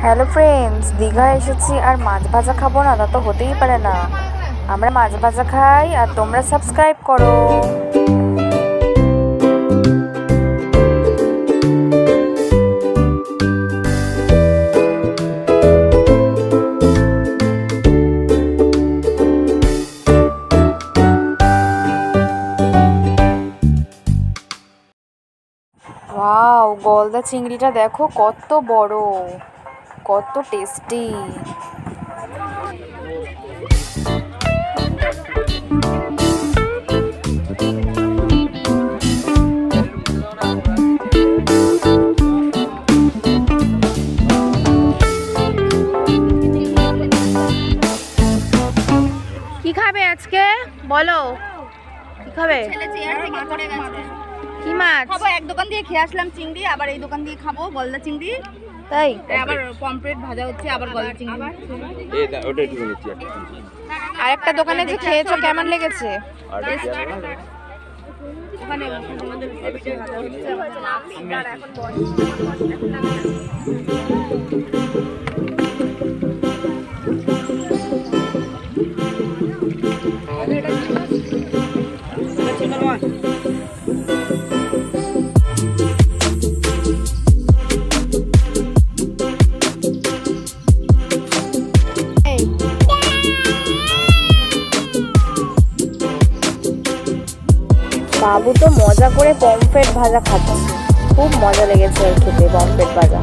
Hello friends, Digha এসেছি আর মাছ ভাজা খাবো না? তা তো হতেই পারে না। আমরা মাছ ভাজা খাই আর তোমরা সাবস্ক্রাইব করো। ওয়াও, গলদা চিংড়িটা দেখো কত বড়, কত টেস্টি। কি খাবে আজকে বলো? কি খাবে? কি মাছ খাবো? এক দোকান দিয়ে খেয়ে আসলাম চিংড়ি, আবার এই দোকান দিয়ে খাবো গলদা চিংড়ি। তাই আবার পমফ্রেট ভাজা হচ্ছে, আবার গলদা চিংড়ি। আর একটা দোকানে যে খেয়েছো কেমন লেগেছে? ওখানে বাবু তো মজা করে পমফ্রেট ভাজা খাচ্ছে, খুব মজা লেগেছে খেতে পমফ্রেট ভাজা।